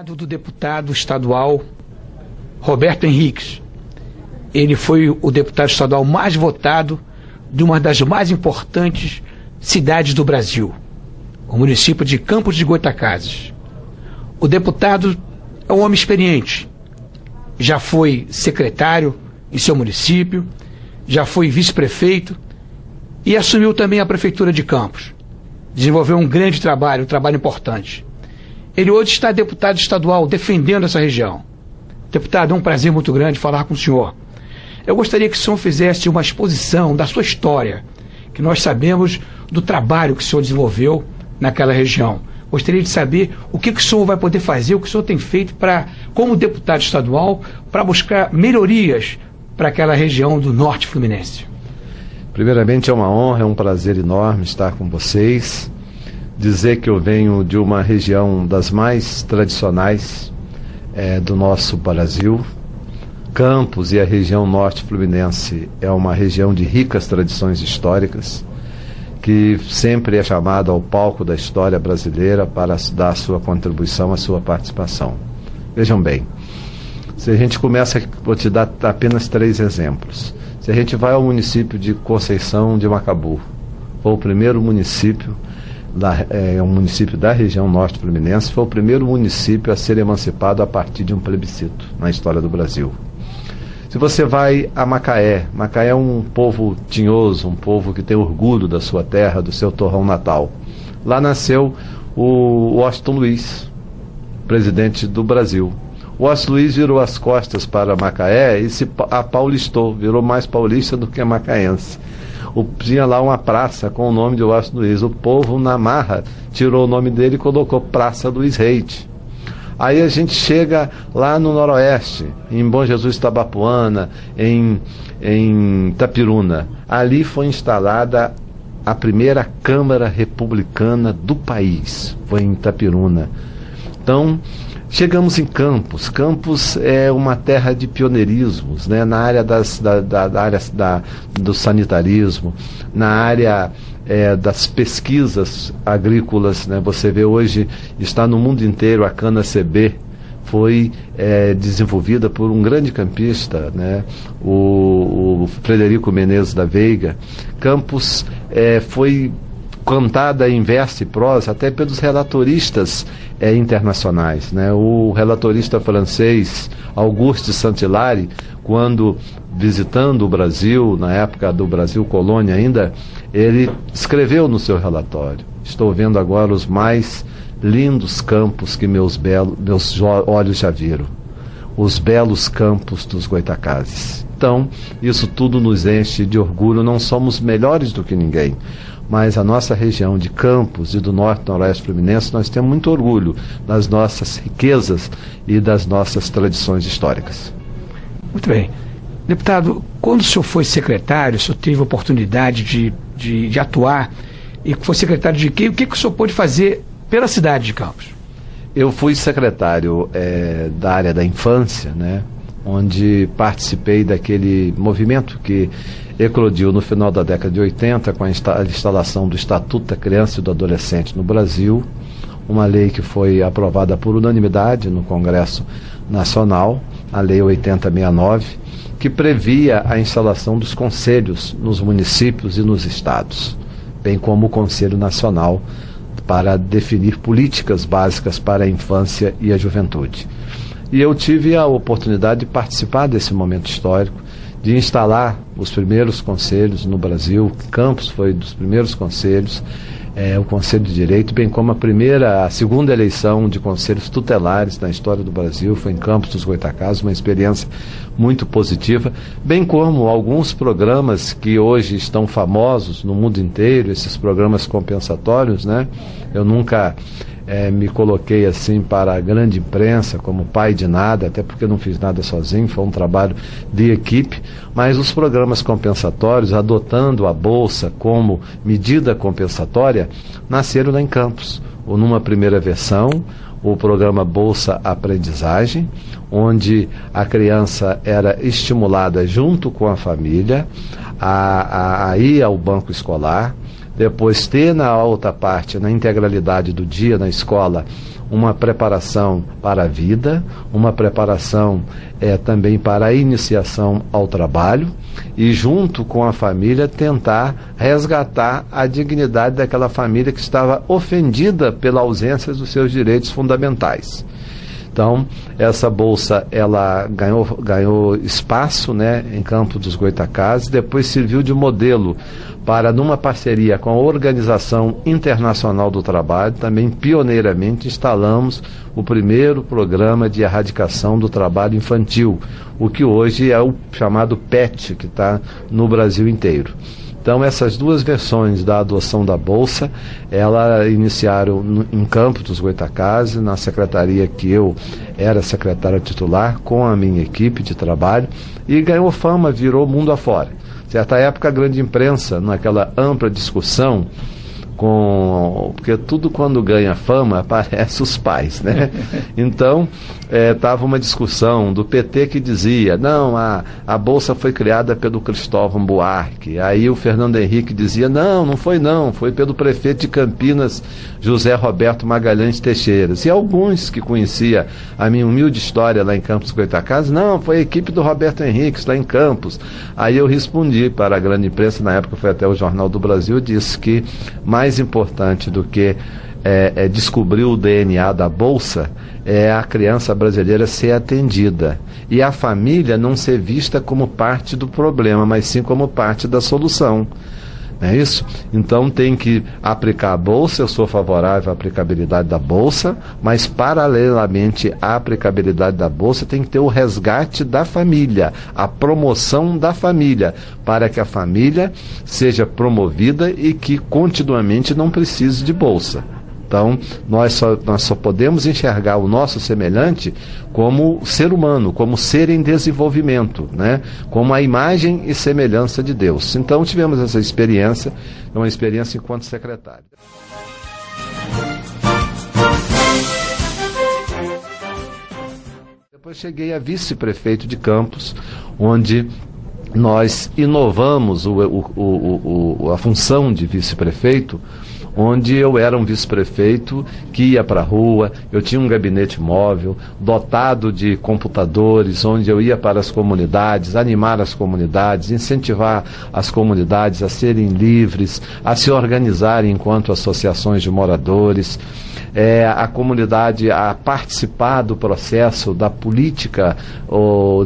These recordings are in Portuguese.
Do deputado estadual Roberto Henriques. Ele foi o deputado estadual mais votado de uma das mais importantes cidades do Brasil, o município de Campos de Goytacazes. O deputado é um homem experiente, já foi secretário em seu município, já foi vice-prefeito e assumiu também a prefeitura de Campos. Desenvolveu um grande trabalho, um trabalho importante. Ele hoje está deputado estadual defendendo essa região. Deputado, é um prazer muito grande falar com o senhor. Eu gostaria que o senhor fizesse uma exposição da sua história, que nós sabemos do trabalho que o senhor desenvolveu naquela região. Gostaria de saber o que o senhor vai poder fazer, o que o senhor tem feito como deputado estadual, para buscar melhorias para aquela região do Norte Fluminense. Primeiramente, é uma honra, é um prazer enorme estar com vocês. Dizer que eu venho de uma região das mais tradicionais do nosso Brasil. Campos e a região norte fluminense é uma região de ricas tradições históricas, que sempre é chamada ao palco da história brasileira para dar a sua contribuição, a sua participação. Vejam bem, se a gente começa, vou te dar apenas 3 exemplos. Se a gente vai ao município de Conceição de Macabu, foi o primeiro município, um município da região norte fluminense, foi o primeiro município a ser emancipado a partir de um plebiscito na história do Brasil. Se você vai a Macaé, Macaé é um povo tinhoso, um povo que tem orgulho da sua terra, do seu torrão natal. Lá nasceu o Washington Luiz, presidente do Brasil. O Washington Luiz virou as costas para Macaé e se apaulistou, virou mais paulista do que macaense. Tinha lá uma praça com o nome de Washington Luiz. O povo, na marra, tirou o nome dele e colocou Praça Luiz Reide. Aí a gente chega lá no Noroeste, em Bom Jesus Tabapuana, em Itapiruna. Ali foi instalada a primeira Câmara Republicana do país, foi em Itapiruna. Então, chegamos em Campos. Campos é uma terra de pioneirismos, né? Na área do sanitarismo, na área das pesquisas agrícolas, né? Você vê hoje, está no mundo inteiro, a cana-CB foi desenvolvida por um grande campista, né? O Frederico Menezes da Veiga. Campos foi cantada em verso e prosa até pelos relatoristas internacionais, né? O relatorista francês Auguste Saint-Hilaire, quando visitando o Brasil, na época do Brasil colônia ainda, ele escreveu no seu relatório: estou vendo agora os mais lindos campos que meus olhos já viram, os belos campos dos Goytacazes. Então, isso tudo nos enche de orgulho. Não somos melhores do que ninguém, mas a nossa região de Campos e do Norte e Noroeste Fluminense, nós temos muito orgulho das nossas riquezas e das nossas tradições históricas. Muito bem. Deputado, quando o senhor foi secretário, o senhor teve a oportunidade de atuar, e foi secretário de quê? O que o senhor pôde fazer pela cidade de Campos? Eu fui secretário da área da infância, né? Onde participei daquele movimento que eclodiu no final da década de 80 com a instalação do Estatuto da Criança e do Adolescente no Brasil, uma lei que foi aprovada por unanimidade no Congresso Nacional, a Lei 8069, que previa a instalação dos conselhos nos municípios e nos estados, bem como o Conselho Nacional para definir políticas básicas para a infância e a juventude. E eu tive a oportunidade de participar desse momento histórico, de instalar os primeiros conselhos no Brasil. Campos foi dos primeiros conselhos, o Conselho de Direito, bem como a segunda eleição de conselhos tutelares na história do Brasil foi em Campos dos Goytacazes, uma experiência muito positiva, bem como alguns programas que hoje estão famosos no mundo inteiro, esses programas compensatórios, né? Eu nunca me coloquei assim para a grande imprensa como pai de nada, até porque eu não fiz nada sozinho, foi um trabalho de equipe, mas os programas compensatórios, adotando a Bolsa como medida compensatória, nasceram lá em Campos. Ou numa primeira versão, o programa Bolsa Aprendizagem, onde a criança era estimulada junto com a família a ir ao banco escolar, depois ter na outra parte, na integralidade do dia na escola, uma preparação para a vida, uma preparação também para a iniciação ao trabalho e, junto com a família, tentar resgatar a dignidade daquela família que estava ofendida pela ausência dos seus direitos fundamentais. Então, essa bolsa, ela ganhou espaço, né, em Campos dos Goytacazes, depois serviu de modelo para, numa parceria com a Organização Internacional do Trabalho, também pioneiramente instalamos o primeiro programa de erradicação do trabalho infantil, o que hoje é o chamado PET, que está no Brasil inteiro. Então, essas duas versões da adoção da Bolsa, ela iniciaram em Campos dos Goytacazes, na secretaria que eu era secretário titular, com a minha equipe de trabalho, e ganhou fama, virou mundo afora. Certa época, a grande imprensa, naquela ampla discussão, porque tudo quando ganha fama aparece os pais, né? Então estava uma discussão do PT que dizia, não, a Bolsa foi criada pelo Cristóvão Buarque. Aí o Fernando Henrique dizia, não foi pelo prefeito de Campinas, José Roberto Magalhães Teixeira. E alguns que conhecia a minha humilde história lá em Campos dos Goytacazes, não, foi a equipe do Roberto Henrique lá em Campos. Aí eu respondi para a grande imprensa, na época foi até o Jornal do Brasil, disse que mais importante do que descobrir o DNA da Bolsa é a criança brasileira ser atendida e a família não ser vista como parte do problema, mas sim como parte da solução. Não é isso? Então tem que aplicar a Bolsa, eu sou favorável à aplicabilidade da Bolsa, mas paralelamente à aplicabilidade da Bolsa tem que ter o resgate da família, a promoção da família, para que a família seja promovida e que continuamente não precise de Bolsa. Então, nós só podemos enxergar o nosso semelhante como ser humano, como ser em desenvolvimento, né? Como a imagem e semelhança de Deus. Então, tivemos essa experiência, uma experiência enquanto secretário. Depois cheguei a vice-prefeito de Campos, onde nós inovamos a função de vice-prefeito, onde eu era um vice-prefeito que ia para a rua, eu tinha um gabinete móvel, dotado de computadores, onde eu ia para as comunidades, animar as comunidades, incentivar as comunidades a serem livres, a se organizarem enquanto associações de moradores, a comunidade a participar do processo da política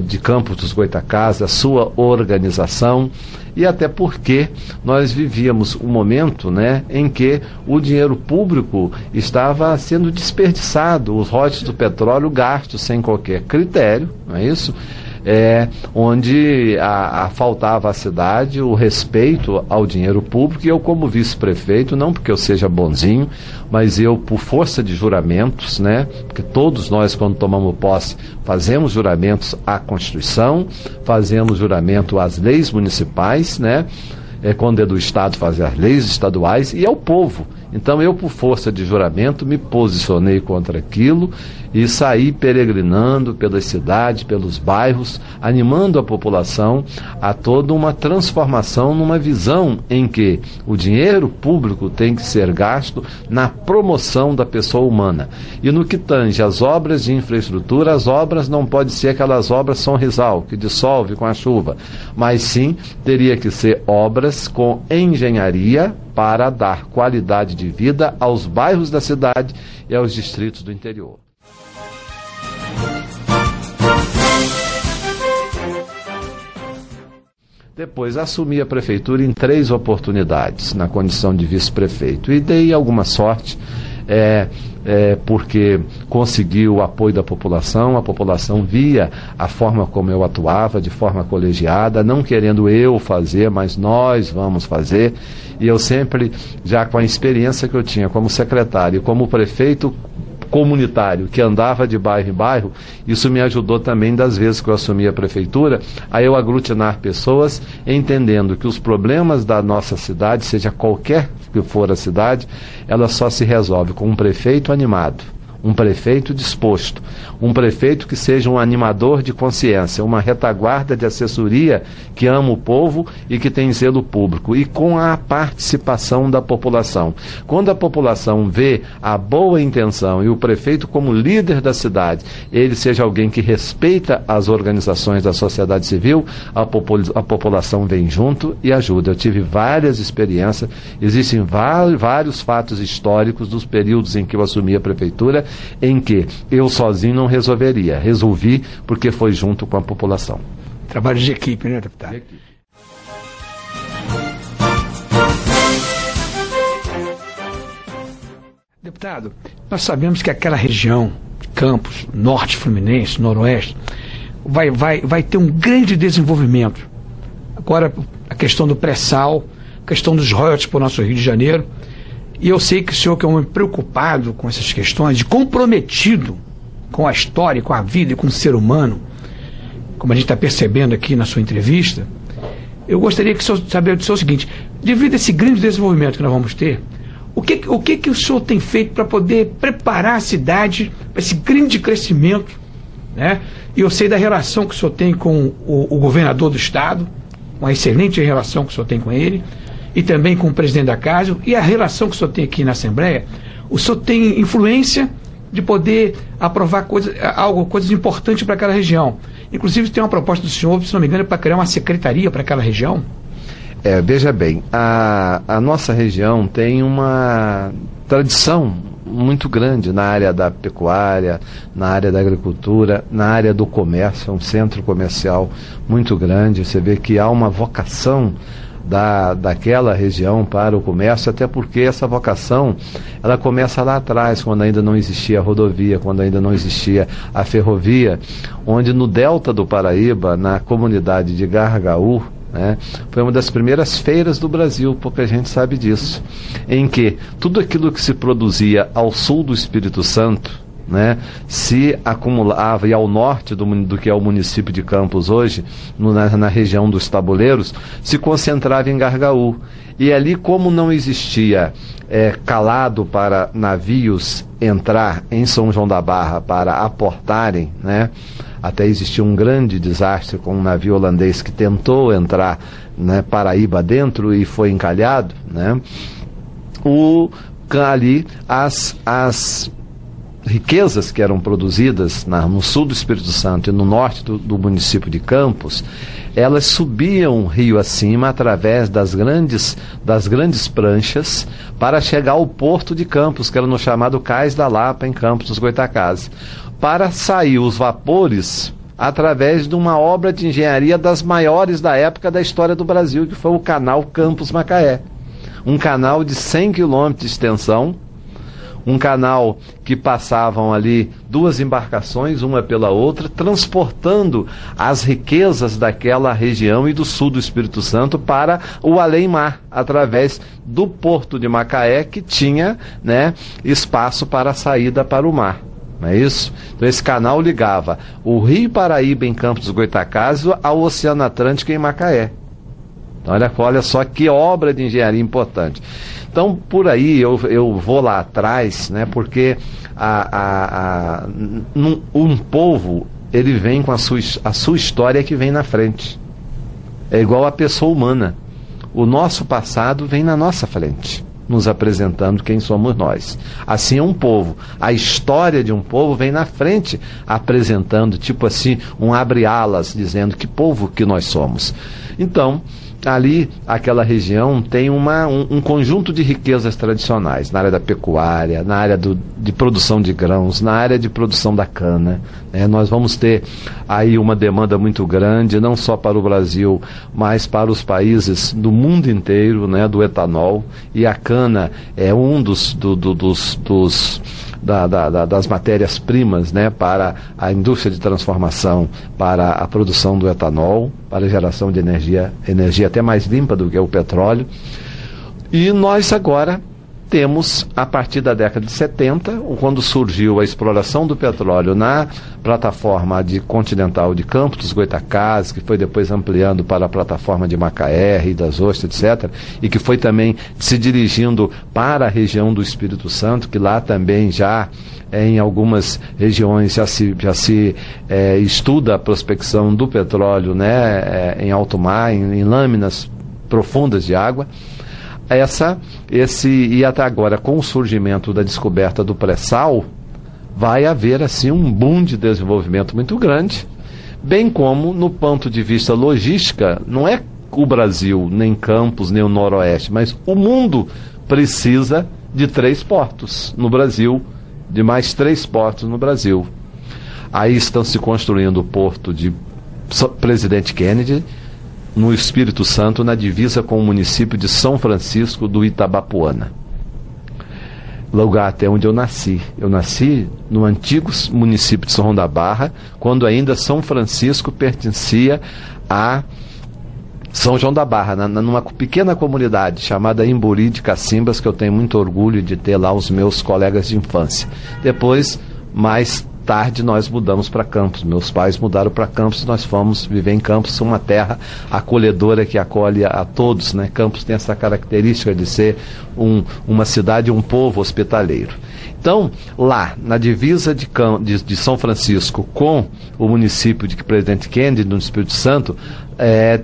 de Campos dos Goytacazes, a sua organização, e até porque nós vivíamos um momento, né, em que o dinheiro público estava sendo desperdiçado, os royalties do petróleo gastos sem qualquer critério, não é isso? Onde faltava à cidade o respeito ao dinheiro público, e eu, como vice-prefeito, não porque eu seja bonzinho, mas eu, por força de juramentos, né, porque todos nós, quando tomamos posse, fazemos juramentos à Constituição, fazemos juramento às leis municipais, né, quando é do Estado, fazer as leis estaduais, e ao povo. Então eu, por força de juramento, me posicionei contra aquilo e saí peregrinando pelas cidades, pelos bairros, animando a população a toda uma transformação numa visão em que o dinheiro público tem que ser gasto na promoção da pessoa humana. E no que tange às obras de infraestrutura, as obras não podem ser aquelas obras sonrisal, que dissolve com a chuva, mas sim teria que ser obras com engenharia para dar qualidade de vida aos bairros da cidade e aos distritos do interior. Depois assumi a prefeitura em 3 oportunidades, na condição de vice-prefeito, e dei alguma sorte, porque consegui o apoio da população, a população via a forma como eu atuava, de forma colegiada, não querendo eu fazer, mas nós vamos fazer, e eu sempre, já com a experiência que eu tinha como secretário e como prefeito comunitário, que andava de bairro em bairro, isso me ajudou também, das vezes que eu assumi a prefeitura, a eu aglutinar pessoas, entendendo que os problemas da nossa cidade, seja qualquer que for a cidade, ela só se resolve com um prefeito animado, um prefeito disposto, um prefeito que seja um animador de consciência, uma retaguarda de assessoria que ama o povo e que tem zelo público, e com a participação da população. Quando a população vê a boa intenção e o prefeito como líder da cidade, ele seja alguém que respeita as organizações da sociedade civil, a população vem junto e ajuda. Eu tive várias experiências, existem vários fatos históricos dos períodos em que eu assumi a prefeitura, em que eu sozinho não resolveria. Resolvi porque foi junto com a população. Trabalho de equipe, né, deputado? Deputado, nós sabemos que aquela região, Campos, Norte Fluminense, Noroeste, vai ter um grande desenvolvimento. Agora, a questão do pré-sal, a questão dos royalties para o nosso Rio de Janeiro. E eu sei que o senhor, que é um homem preocupado com essas questões, e comprometido com a história, com a vida e com o ser humano, como a gente está percebendo aqui na sua entrevista, eu gostaria que o senhor saber do senhor o seguinte: devido a esse grande desenvolvimento que nós vamos ter, o que o senhor tem feito para poder preparar a cidade para esse grande crescimento, né? E eu sei da relação que o senhor tem com o governador do estado, uma excelente relação que o senhor tem com ele, e também com o presidente da casa, e a relação que o senhor tem aqui na Assembleia. O senhor tem influência de poder aprovar coisas importantes para aquela região. Inclusive tem uma proposta do senhor, se não me engano, para criar uma secretaria para aquela região. Veja bem, a nossa região tem uma tradição muito grande na área da pecuária, na área da agricultura, na área do comércio, é um centro comercial muito grande. Você vê que há uma vocação daquela região para o comércio, até porque essa vocação ela começa lá atrás, quando ainda não existia a rodovia, quando ainda não existia a ferrovia, onde no delta do Paraíba, na comunidade de Gargaú, né, foi uma das primeiras feiras do Brasil, pouca gente sabe disso, em que tudo aquilo que se produzia ao sul do Espírito Santo, né, se acumulava, e ao norte do que é o município de Campos hoje, na região dos tabuleiros, se concentrava em Gargaú. E ali, como não existia calado para navios entrar em São João da Barra para aportarem, né, até existiu um grande desastre com um navio holandês que tentou entrar, né, Paraíba dentro e foi encalhado, né, ali as riquezas que eram produzidas no sul do Espírito Santo e no norte do município de Campos, elas subiam rio acima através das grandes pranchas para chegar ao porto de Campos, que era no chamado Cais da Lapa, em Campos dos Goitacazes, para sair os vapores através de uma obra de engenharia das maiores da época da história do Brasil, que foi o canal Campos-Macaé. Um canal de 100 quilômetros de extensão, um canal que passavam ali duas embarcações, uma pela outra, transportando as riquezas daquela região e do sul do Espírito Santo para o além-mar, através do porto de Macaé, que tinha, né, espaço para a saída para o mar. Não é isso? Então esse canal ligava o Rio Paraíba em Campos dos Goitacazes ao Oceano Atlântico em Macaé. Então, olha só que obra de engenharia importante. Então, por aí eu vou lá atrás, né, porque um povo, ele vem com a sua história que vem na frente. É igual a pessoa humana. O nosso passado vem na nossa frente, nos apresentando quem somos nós. Assim é um povo. A história de um povo vem na frente, apresentando, tipo assim, um abre-alas, dizendo que povo que nós somos. Então, ali, aquela região tem um conjunto de riquezas tradicionais, na área da pecuária, na área de produção de grãos, na área de produção da cana. Nós vamos ter aí uma demanda muito grande, não só para o Brasil, mas para os países do mundo inteiro, né, do etanol. E a cana é um das matérias-primas, né, para a indústria de transformação, para a produção do etanol, para a geração de energia até mais limpa do que o petróleo. E nós agora temos, a partir da década de 70, quando surgiu a exploração do petróleo na plataforma continental de Campos dos Goytacazes, que foi depois ampliando para a plataforma de Macaé, Rio das Ostras, etc., e que foi também se dirigindo para a região do Espírito Santo, que lá também já, em algumas regiões, já se estuda a prospecção do petróleo, né, em alto mar, em lâminas profundas de água. E até agora, com o surgimento da descoberta do pré-sal, vai haver assim um boom de desenvolvimento muito grande, bem como no ponto de vista logística, não é o Brasil, nem Campos, nem o Noroeste, mas o mundo precisa de 3 portos no Brasil, de mais 3 portos no Brasil. Aí estão se construindo o porto de Presidente Kennedy, no Espírito Santo, na divisa com o município de São Francisco do Itabapoana, lugar até onde eu nasci. Eu nasci no antigo município de São João da Barra, quando ainda São Francisco pertencia a São João da Barra, numa pequena comunidade chamada Imburi de Cacimbas, que eu tenho muito orgulho de ter lá os meus colegas de infância. Depois, mais tarde, nós mudamos para Campos. Meus pais mudaram para Campos e nós fomos viver em Campos, uma terra acolhedora que acolhe a todos, né? Campos tem essa característica de ser uma cidade, um povo hospitaleiro. Então, lá, na divisa de São Francisco com o município de Presidente Kennedy, no Espírito Santo,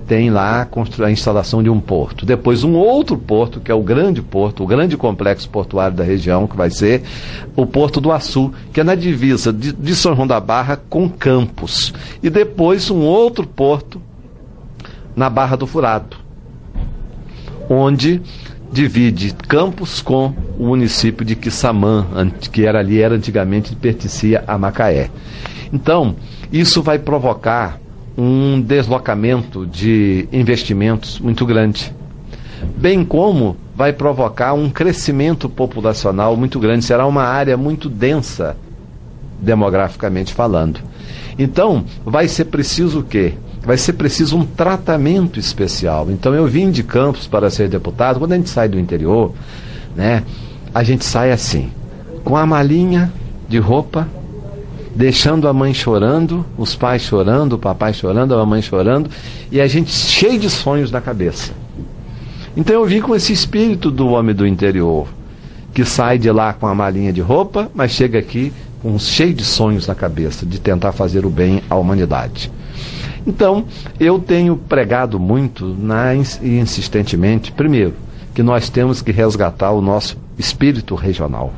tem lá a instalação de um porto. Depois, um outro porto, que é o grande porto, o grande complexo portuário da região, que vai ser o Porto do Açu, que é na divisa de São João da Barra com Campos. E depois, um outro porto na Barra do Furado, onde divide Campos com o município de Quissamã, que era antigamente pertencia a Macaé. Então, isso vai provocar um deslocamento de investimentos muito grande, bem como vai provocar um crescimento populacional muito grande. Será uma área muito densa, demograficamente falando. Então, vai ser preciso o quê? Vai ser preciso um tratamento especial. Então, eu vim de Campos para ser deputado. Quando a gente sai do interior, né, a gente sai assim, com a malinha de roupa, deixando a mãe chorando, os pais chorando, o papai chorando, a mamãe chorando, e a gente cheio de sonhos na cabeça. Então, eu vim com esse espírito do homem do interior, que sai de lá com a malinha de roupa, mas chega aqui cheio de sonhos na cabeça, de tentar fazer o bem à humanidade. Então, eu tenho pregado muito e insistentemente, primeiro, que nós temos que resgatar o nosso espírito regional.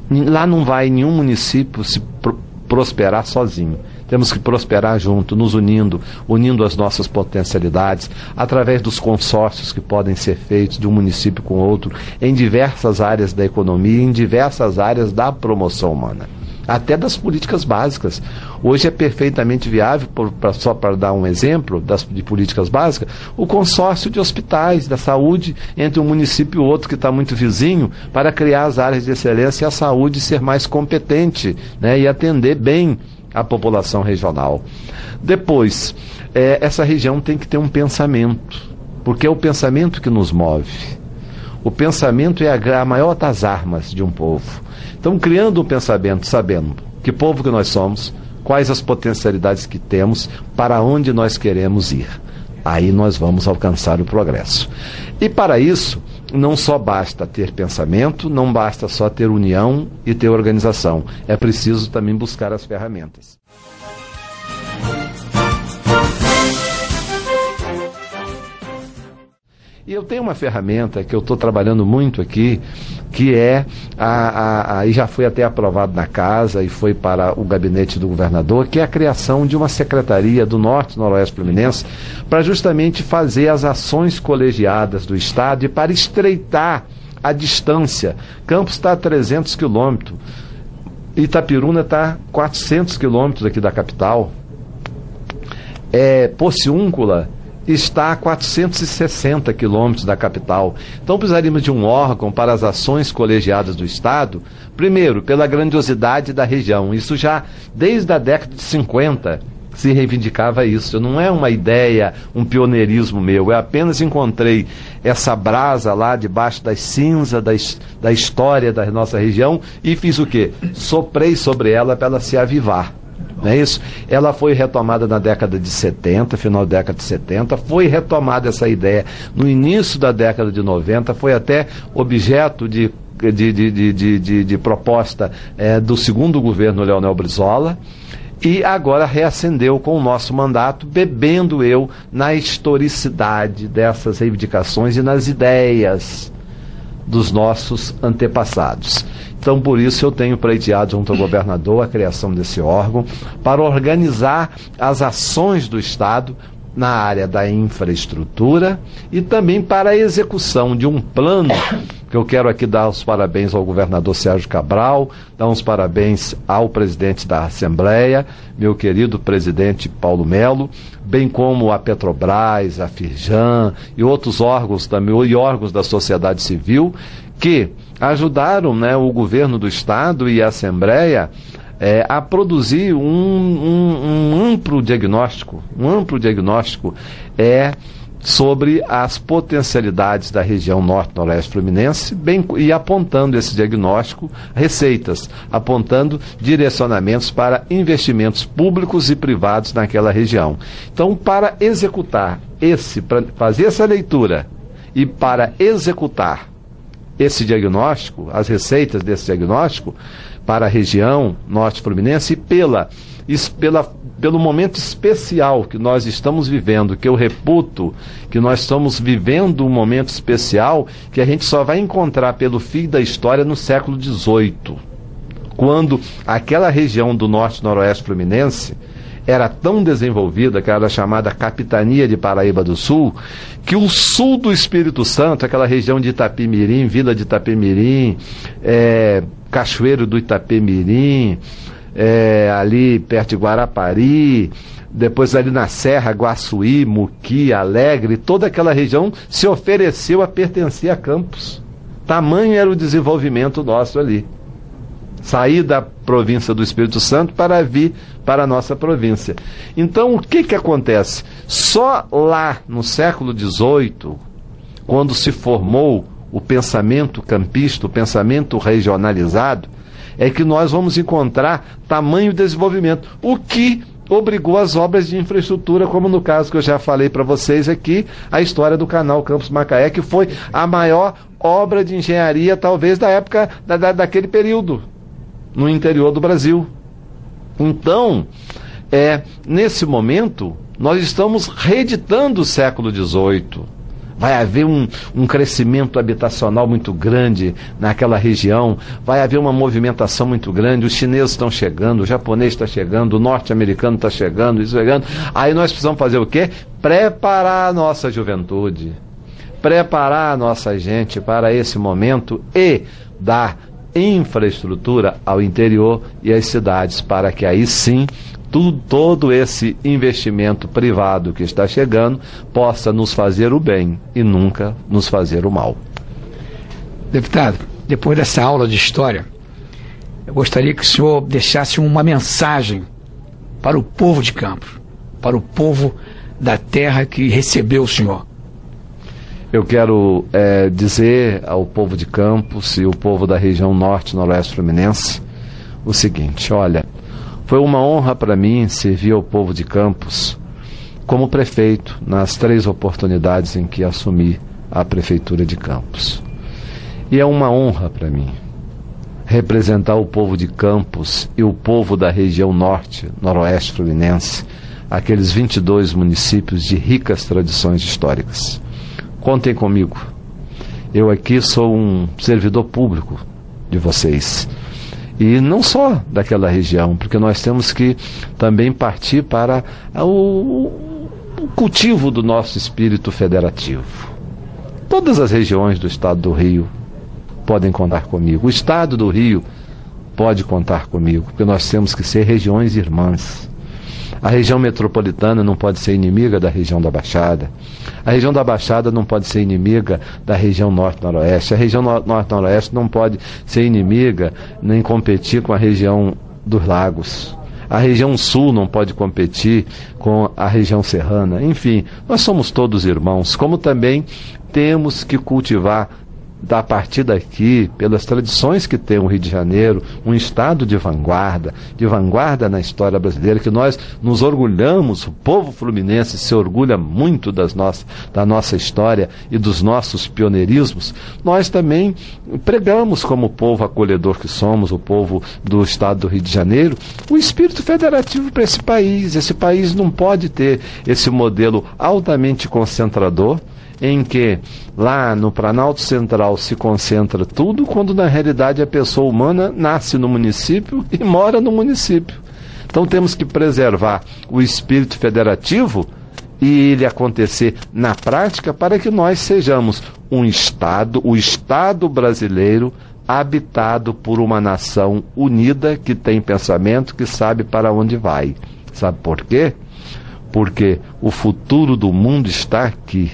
Lá não vai nenhum município se prosperar sozinho. Temos que prosperar junto, nos unindo as nossas potencialidades, através dos consórcios que podem ser feitos de um município com outro, em diversas áreas da economia, em diversas áreas da promoção humana, até das políticas básicas. Hoje é perfeitamente viável, só para dar um exemplo de políticas básicas, o consórcio de hospitais, da saúde, entre um município e outro que está muito vizinho, para criar as áreas de excelência e a saúde ser mais competente, né, e atender bem a população regional. Depois, essa região tem que ter um pensamento, porque é o pensamento que nos move. O pensamento é a maior das armas de um povo. Então, criando um pensamento, sabendo que povo que nós somos, quais as potencialidades que temos, para onde nós queremos ir. Aí nós vamos alcançar o progresso. E para isso, não só basta ter pensamento, não basta só ter união e ter organização. É preciso também buscar as ferramentas. E eu tenho uma ferramenta que eu estou trabalhando muito aqui, que é, e já foi até aprovado na casa e foi para o gabinete do governador, que é a criação de uma secretaria do Norte e Noroeste Fluminense, para justamente fazer as ações colegiadas do Estado e para estreitar a distância. Campos está a 300 quilômetros, Itapiruna está a 400 quilômetros aqui da capital, Porciúncula está a 460 quilômetros da capital. Então precisaríamos de um órgão para as ações colegiadas do Estado, primeiro, pela grandiosidade da região. Isso já desde a década de 50 se reivindicava isso. Não é uma ideia, um pioneirismo meu. Eu apenas encontrei essa brasa lá debaixo das cinzas da história da nossa região e fiz o quê? Soprei sobre ela para ela se avivar. Não é isso? Ela foi retomada na década de 70, final da década de 70, foi retomada essa ideia no início da década de 90, foi até objeto de proposta do segundo governo Leonel Brizola, e agora reacendeu com o nosso mandato, bebendo eu na historicidade dessas reivindicações e nas ideias dos nossos antepassados. Então, por isso, eu tenho pleiteado junto ao governador a criação desse órgão para organizar as ações do Estado na área da infraestrutura e também para a execução de um plano, que eu quero aqui dar os parabéns ao governador Sérgio Cabral, dar uns parabéns ao presidente da Assembleia, meu querido presidente Paulo Melo, bem como a Petrobras, a Firjan e outros órgãos também, e órgãos da sociedade civil, que ajudaram, né, o governo do Estado e a Assembleia a produzir um amplo diagnóstico sobre as potencialidades da região norte-noroeste fluminense, e apontando esse diagnóstico, receitas, apontando direcionamentos para investimentos públicos e privados naquela região. Então, para executar para fazer essa leitura e para executar esse diagnóstico, as receitas desse diagnóstico para a região norte fluminense e pelo momento especial que nós estamos vivendo, que eu reputo que nós estamos vivendo um momento especial que a gente só vai encontrar pelo fio da história no século XVIII, quando aquela região do norte-noroeste fluminense era tão desenvolvida, que era chamada Capitania de Paraíba do Sul, que o sul do Espírito Santo, aquela região de Itapemirim, Vila de Itapemirim, Cachoeiro do Itapemirim, ali perto de Guarapari, depois ali na Serra, Guaçuí, Muqui, Alegre, toda aquela região se ofereceu a pertencer a Campos. Tamanho era o desenvolvimento nosso ali. Sair da província do Espírito Santo para vir para a nossa província. Então, o que acontece? Só lá no século XVIII, quando se formou o pensamento campista, o pensamento regionalizado, é que nós vamos encontrar tamanho desenvolvimento, o que obrigou as obras de infraestrutura, como no caso que eu já falei para vocês aqui, a história do canal Campos-Macaé, que foi a maior obra de engenharia, talvez, da época, daquele período, no interior do Brasil. Então, nesse momento, nós estamos reeditando o século XVIII. Vai haver um crescimento habitacional muito grande naquela região, vai haver uma movimentação muito grande, os chineses estão chegando, o japonês está chegando, o norte-americano está chegando, isso chegando. Aí nós precisamos fazer o quê? Preparar a nossa juventude, preparar a nossa gente para esse momento e dar infraestrutura ao interior e às cidades, para que aí sim todo esse investimento privado que está chegando possa nos fazer o bem e nunca nos fazer o mal. Deputado, depois dessa aula de história, eu gostaria que o senhor deixasse uma mensagem para o povo de Campos, para o povo da terra que recebeu o senhor. Eu quero dizer ao povo de Campos e o povo da região norte-noroeste fluminense o seguinte: olha, foi uma honra para mim servir ao povo de Campos como prefeito nas 3 oportunidades em que assumi a prefeitura de Campos. E é uma honra para mim representar o povo de Campos e o povo da região norte-noroeste fluminense, aqueles 22 municípios de ricas tradições históricas. Contem comigo. Eu aqui sou um servidor público de vocês. E não só daquela região, porque nós temos que também partir para o cultivo do nosso espírito federativo. Todas as regiões do estado do Rio podem contar comigo. O estado do Rio pode contar comigo, porque nós temos que ser regiões irmãs. A região metropolitana não pode ser inimiga da região da Baixada. A região da Baixada não pode ser inimiga da região norte-noroeste. A região norte-noroeste não pode ser inimiga nem competir com a região dos lagos. A região sul não pode competir com a região serrana. Enfim, nós somos todos irmãos, como também temos que cultivar, a partir daqui, pelas tradições que tem o Rio de Janeiro, um estado de vanguarda na história brasileira, que nós nos orgulhamos, o povo fluminense se orgulha muito da nossa história e dos nossos pioneirismos. Nós também pregamos, como povo acolhedor que somos, o povo do estado do Rio de Janeiro, o espírito federativo para esse país. Esse país não pode ter esse modelo altamente concentrador, em que lá no Planalto Central se concentra tudo, quando na realidade a pessoa humana nasce no município e mora no município. Então temos que preservar o espírito federativo e ele acontecer na prática, para que nós sejamos um Estado, o Estado brasileiro, habitado por uma nação unida, que tem pensamento, que sabe para onde vai. Sabe por quê? Porque o futuro do mundo está aqui,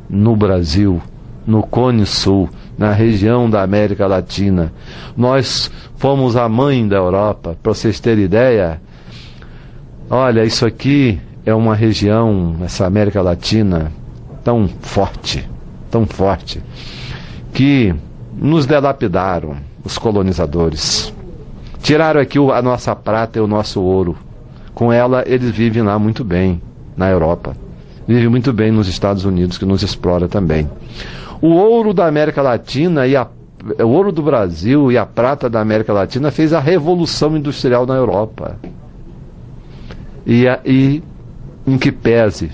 no Brasil, no Cone Sul, na região da América Latina. Nós fomos a mãe da Europa, para vocês terem ideia. Olha, isso aqui é uma região, essa América Latina, tão forte, que nos delapidaram os colonizadores. Tiraram aqui a nossa prata e o nosso ouro. Com ela, eles vivem lá muito bem, na Europa. Vive muito bem nos Estados Unidos, que nos explora também. O ouro da América Latina o ouro do Brasil e a prata da América Latina fez a revolução industrial na Europa. E em que pese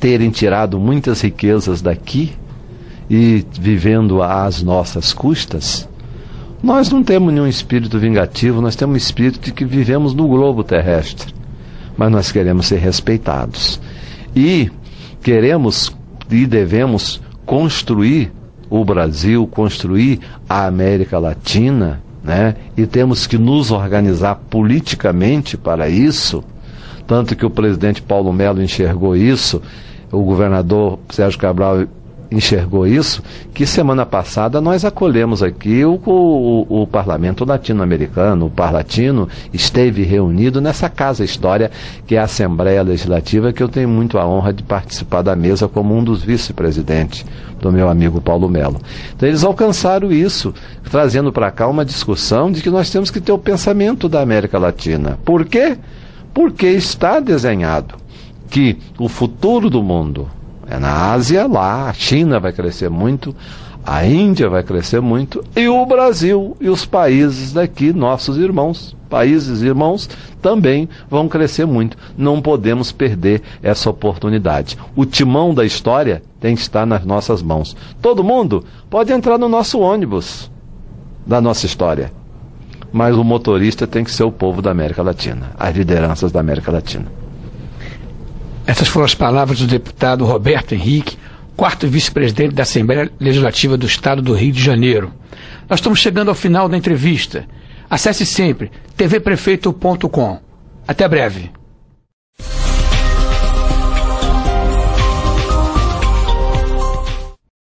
terem tirado muitas riquezas daqui e vivendo às nossas custas, nós não temos nenhum espírito vingativo, nós temos um espírito de que vivemos no globo terrestre, mas nós queremos ser respeitados. E queremos e devemos construir o Brasil, construir a América Latina, né? E temos que nos organizar politicamente para isso, tanto que o presidente Paulo Mello enxergou isso, o governador Sérgio Cabral enxergou isso, que semana passada nós acolhemos aqui o Parlamento Latino-Americano, o Parlatino, esteve reunido nessa Casa História, que é a Assembleia Legislativa, que eu tenho muito a honra de participar da mesa como um dos vice-presidentes do meu amigo Paulo Mello. Então eles alcançaram isso, trazendo para cá uma discussão de que nós temos que ter o pensamento da América Latina. Por quê? Porque está desenhado que o futuro do mundo é na Ásia, lá a China vai crescer muito, a Índia vai crescer muito, e o Brasil e os países daqui, nossos irmãos, países irmãos, também vão crescer muito. Não podemos perder essa oportunidade. O timão da história tem que estar nas nossas mãos. Todo mundo pode entrar no nosso ônibus da nossa história, mas o motorista tem que ser o povo da América Latina, as lideranças da América Latina. Essas foram as palavras do deputado Roberto Henrique, quarto vice-presidente da Assembleia Legislativa do Estado do Rio de Janeiro. Nós estamos chegando ao final da entrevista. Acesse sempre tvprefeito.com. Até breve.